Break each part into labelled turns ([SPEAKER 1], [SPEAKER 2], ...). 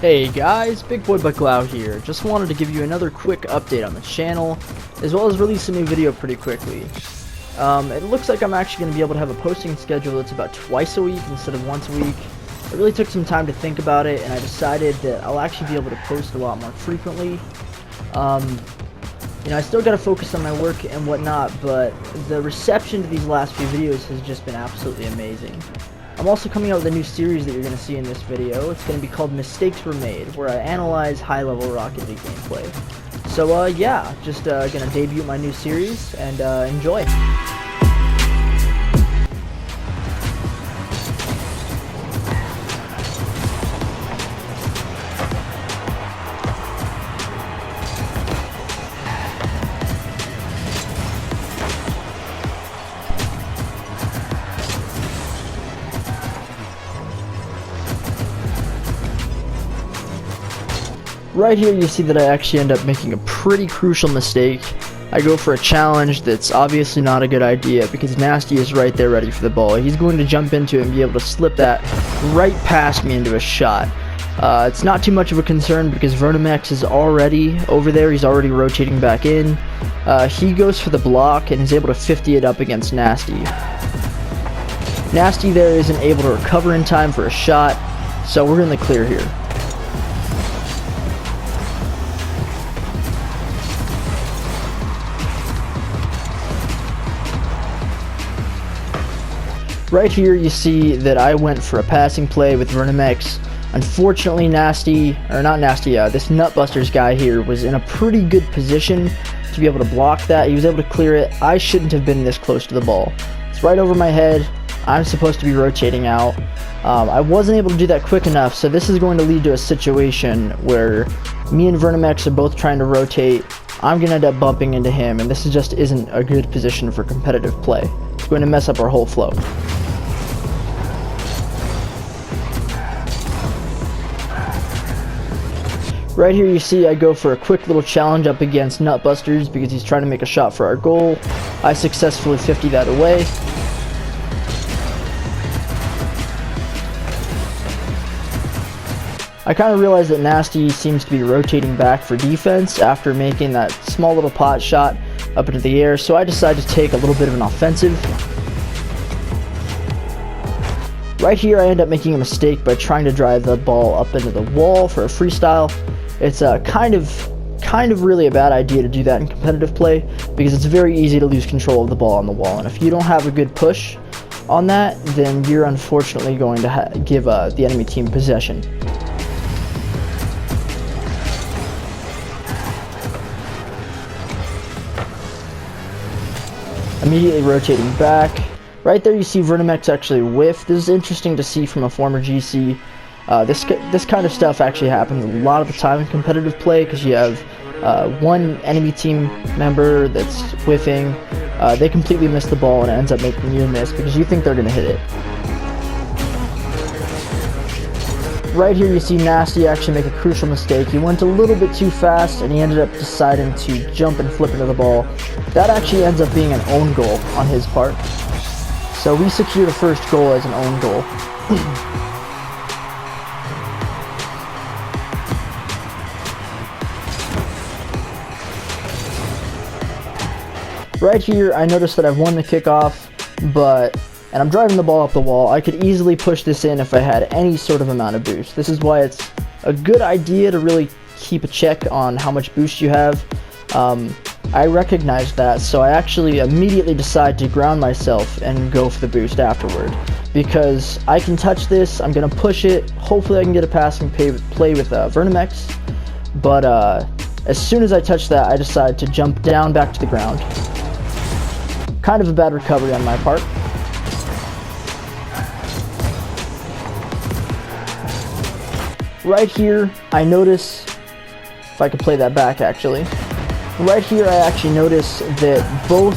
[SPEAKER 1] Hey guys, Big Boy Bucklow here. Just wanted to give you another quick update on the channel, as well as release a new video pretty quickly. It looks like I'm actually going to be able to have a posting schedule that's about twice a week instead of once a week. I really took some time to think about it, and I decided that I'll actually be able to post a lot more frequently. I still got to focus on my work and whatnot, but the reception to these last few videos has just been absolutely amazing. I'm also coming out with a new series that you're going to see in this video. It's going to be called Mistakes Were Made, where I analyze high-level Rocket League gameplay. So yeah, just going to debut my new series, and enjoy. Right here you see that I actually end up making a pretty crucial mistake. I go for a challenge that's obviously not a good idea because Nasty is right there ready for the ball. He's going to jump into it and be able to slip that right past me into a shot. It's not too much of a concern because Vernimex is already over there. He's already rotating back in. He goes for the block and is able to 50 it up against Nasty. Nasty there isn't able to recover in time for a shot, so we're in the clear here. Right here you see that I went for a passing play with Vernimex. Unfortunately this Nutbusters guy here was in a pretty good position to be able to block that. He was able to clear it. I shouldn't have been this close to the ball. It's right over my head. I'm supposed to be rotating out. I wasn't able to do that quick enough, so this is going to lead to a situation where me and Vernimex are both trying to rotate. I'm going to end up bumping into him, and this just isn't a good position for competitive play. It's going to mess up our whole flow. Right here you see I go for a quick little challenge up against Nutbusters because he's trying to make a shot for our goal. I successfully 50 that away. I kind of realized that Nasty seems to be rotating back for defense after making that small little pot shot up into the air, so I decided to take a little bit of an offensive. Right here I end up making a mistake by trying to drive the ball up into the wall for a freestyle. It's kind of really a bad idea to do that in competitive play because it's very easy to lose control of the ball on the wall, and if you don't have a good push on that, then you're unfortunately going to give the enemy team possession. Immediately rotating back. Right there you see Vernimex actually whiff. This is interesting to see from a former GC. This kind of stuff actually happens a lot of the time in competitive play because you have one enemy team member that's whiffing. They completely miss the ball and it ends up making you miss because you think they're going to hit it. Right here you see Nasty actually make a crucial mistake. He went a little bit too fast and he ended up deciding to jump and flip into the ball. That actually ends up being an own goal on his part. So we secure the first goal as an own goal. Right here I noticed that I've won the kickoff, and I'm driving the ball up the wall. I could easily push this in if I had any sort of amount of boost. This is why it's a good idea to really keep a check on how much boost you have. I recognized that, so I actually immediately decide to ground myself and go for the boost afterward. Because I can touch this, I'm going to push it, hopefully I can get a passing play with Vernimex, but as soon as I touch that, I decide to jump down back to the ground. Kind of a bad recovery on my part. Right here, I notice, if I could play that back actually. Right here I actually notice that both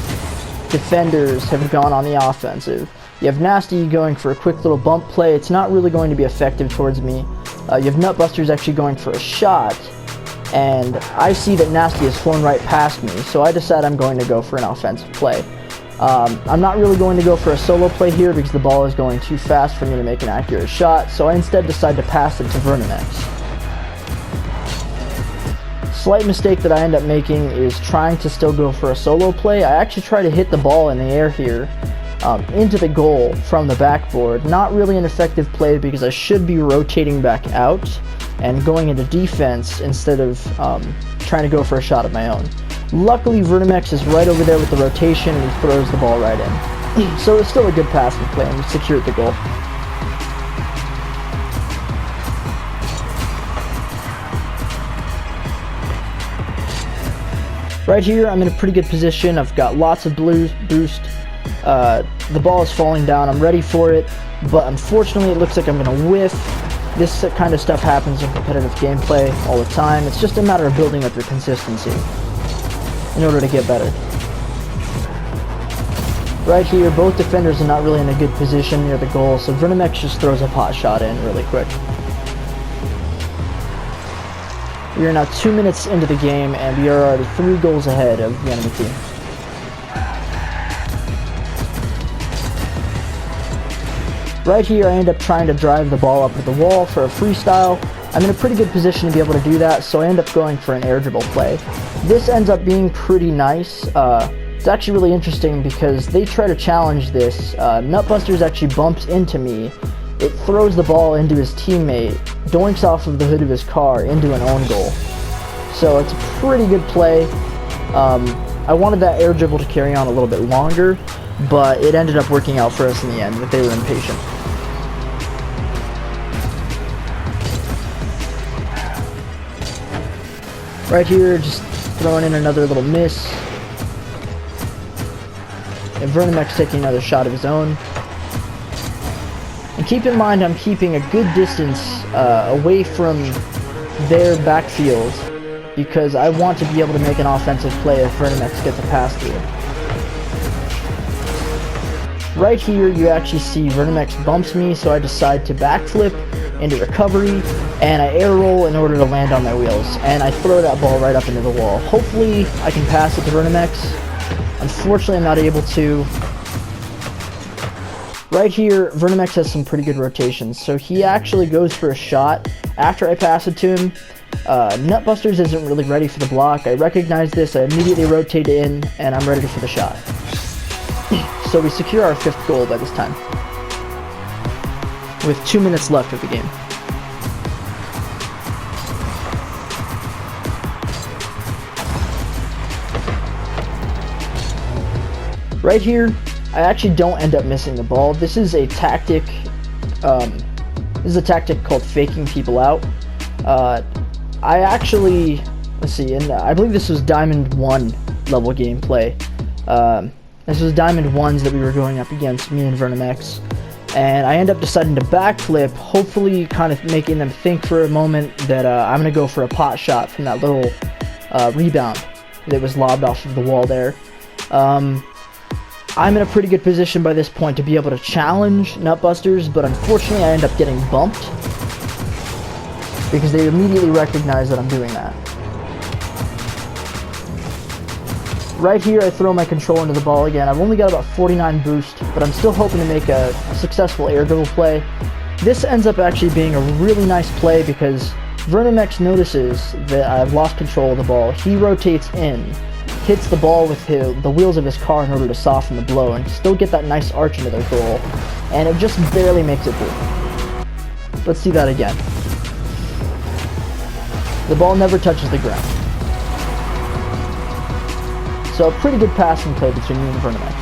[SPEAKER 1] defenders have gone on the offensive. You have Nasty going for a quick little bump play. It's not really going to be effective towards me. You have Nutbusters actually going for a shot, and I see that Nasty has flown right past me, so I decide I'm going to go for an offensive play. I'm not really going to go for a solo play here because the ball is going too fast for me to make an accurate shot, so I instead decide to pass it to Vernimex. Slight mistake that I end up making is trying to still go for a solo play. I actually try to hit the ball in the air here into the goal from the backboard. Not really an effective play because I should be rotating back out and going into defense instead of trying to go for a shot of my own. Luckily, Vernimex is right over there with the rotation and he throws the ball right in. So it's still a good passing play and we secured the goal. Right here, I'm in a pretty good position. I've got lots of boost. The ball is falling down. I'm ready for it, but unfortunately, it looks like I'm going to whiff. This kind of stuff happens in competitive gameplay all the time. It's just a matter of building up your consistency in order to get better. Right here, both defenders are not really in a good position near the goal, so Vernimex just throws a pot shot in really quick. We are now 2 minutes into the game, and we are already 3 goals ahead of the enemy team. Right here, I end up trying to drive the ball up to the wall for a freestyle. I'm in a pretty good position to be able to do that, so I end up going for an air dribble play. This ends up being pretty nice. It's actually really interesting because they try to challenge this. Nutbusters actually bumps into me. It throws the ball into his teammate, doinks off of the hood of his car into an own goal. So it's a pretty good play. I wanted that air dribble to carry on a little bit longer, but it ended up working out for us in the end, but they were impatient. Right here, just throwing in another little miss. And Vernimex taking another shot of his own. And keep in mind, I'm keeping a good distance away from their backfield because I want to be able to make an offensive play if Vernimex gets a pass through. Right here, you actually see Vernimex bumps me, so I decide to backflip into recovery, and I air roll in order to land on my wheels, and I throw that ball right up into the wall. Hopefully, I can pass it to Vernimex. Unfortunately, I'm not able to. Right here, Vernimex has some pretty good rotations, so he actually goes for a shot after I pass it to him. Nutbusters isn't really ready for the block. I recognize this, I immediately rotate in, and I'm ready for the shot. So we secure our 5th goal by this time, with 2 minutes left of the game. Right here, I actually don't end up missing the ball. This is a tactic. This is a tactic called faking people out. I actually, let's see, and I believe this was Diamond 1 level gameplay. This was Diamond 1s that we were going up against, me and Vernimex. And I end up deciding to backflip, hopefully kind of making them think for a moment that I'm going to go for a pot shot from that little rebound that was lobbed off of the wall there. I'm in a pretty good position by this point to be able to challenge Nutbusters, but unfortunately I end up getting bumped because they immediately recognize that I'm doing that. Right here, I throw my control into the ball again. I've only got about 49 boost, but I'm still hoping to make a successful air dribble play. This ends up actually being a really nice play because Vernimex notices that I've lost control of the ball. He rotates in, hits the ball with the wheels of his car in order to soften the blow and still get that nice arch into their goal, and it just barely makes it through. Let's see that again. The ball never touches the ground. So a pretty good passing play between me and Vernimex.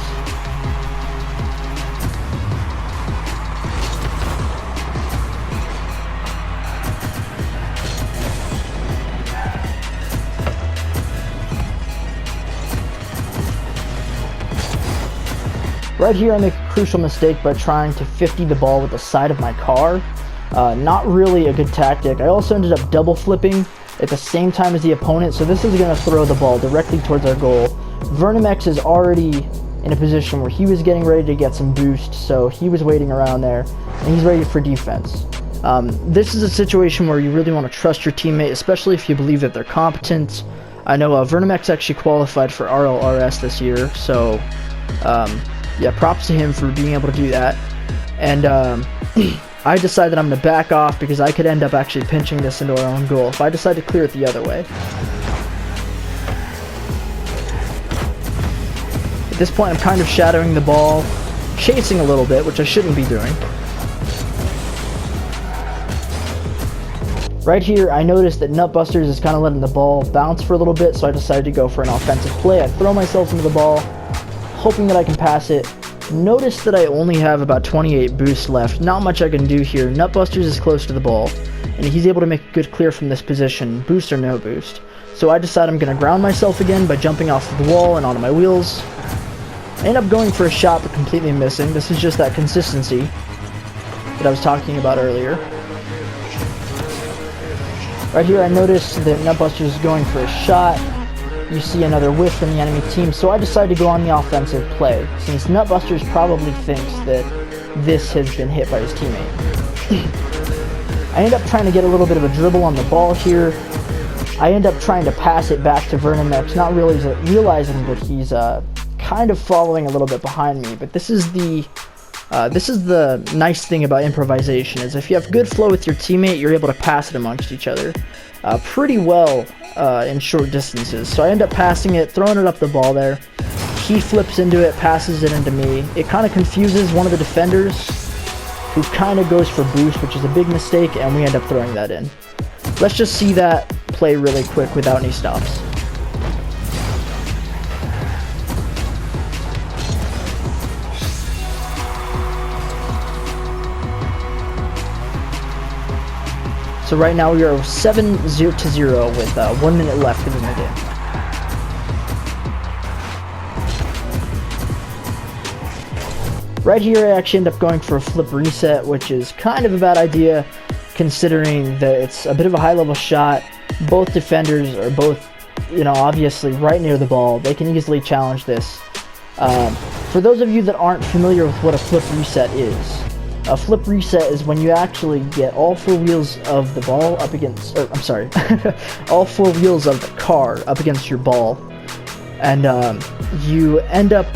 [SPEAKER 1] Right here I make a crucial mistake by trying to 50 the ball with the side of my car. Not really a good tactic. I also ended up double flipping at the same time as the opponent, so this is going to throw the ball directly towards our goal. Vernimex is already in a position where he was getting ready to get some boost, so he was waiting around there, and he's ready for defense. This is a situation where you really want to trust your teammate, especially if you believe that they're competent. I know Vernimex actually qualified for RLRS this year, so yeah, props to him for being able to do that. And I decide that I'm going to back off because I could end up actually pinching this into our own goal if I decide to clear it the other way. At this point, I'm kind of shadowing the ball, chasing a little bit, which I shouldn't be doing. Right here, I noticed that Nutbusters is kind of letting the ball bounce for a little bit, so I decided to go for an offensive play. I throw myself into the ball, hoping that I can pass it. Notice that I only have about 28 boosts left. Not much I can do here. Nutbusters is close to the ball, and he's able to make a good clear from this position, boost or no boost. So I decide I'm going to ground myself again by jumping off the wall and onto my wheels. I end up going for a shot, but completely missing. This is just that consistency that I was talking about earlier. Right here, I noticed that Nutbusters is going for a shot. You see another whiff from the enemy team, so I decided to go on the offensive play, since Nutbusters probably thinks that this has been hit by his teammate. I end up trying to get a little bit of a dribble on the ball here. I end up trying to pass it back to Vernimex, not realizing that he's kind of following a little bit behind me, but this is the nice thing about improvisation, is if you have good flow with your teammate, you're able to pass it amongst each other pretty well in short distances. So I end up passing it, throwing it up the ball there. He flips into it, passes it into me. It kind of confuses one of the defenders, who kind of goes for boost, which is a big mistake, and we end up throwing that in. Let's just see that play really quick without any stops. So right now we are 7-0 with 1 minute left in the game. Right here I actually end up going for a flip reset, which is kind of a bad idea considering that it's a bit of a high level shot. Both defenders are both, obviously right near the ball. They can easily challenge this. For those of you that aren't familiar with what a flip reset is, a flip reset is when you actually get all four wheels of the ball up against, all four wheels of the car up against your ball, and you end up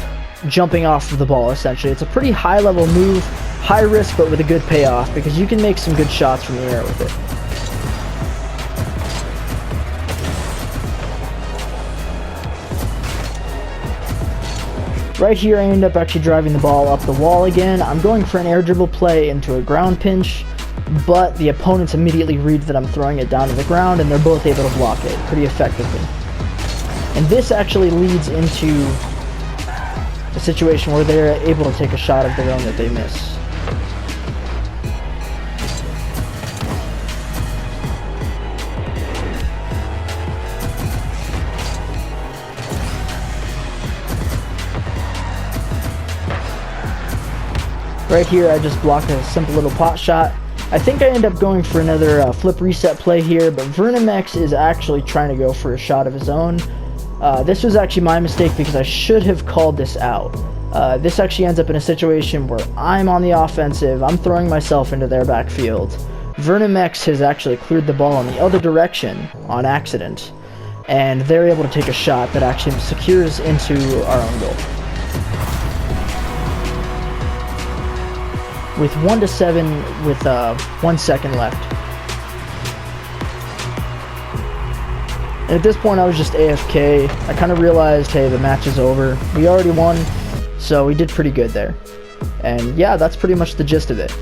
[SPEAKER 1] jumping off of the ball, essentially. It's a pretty high level move, high risk, but with a good payoff, because you can make some good shots from the air with it. Right here, I end up actually driving the ball up the wall again. I'm going for an air dribble play into a ground pinch, but the opponents immediately read that I'm throwing it down to the ground, and they're both able to block it pretty effectively. And this actually leads into a situation where they're able to take a shot of their own that they miss. Right here, I just block a simple little pot shot. I think I end up going for another flip reset play here, but Vernimex is actually trying to go for a shot of his own. This was actually my mistake because I should have called this out. This actually ends up in a situation where I'm on the offensive, I'm throwing myself into their backfield. Vernimex has actually cleared the ball in the other direction on accident, and they're able to take a shot that actually secures into our own goal. With 1-7 with 1 second left. And at this point I was just AFK. I kind of realized, hey, the match is over. We already won, so we did pretty good there. And yeah, that's pretty much the gist of it.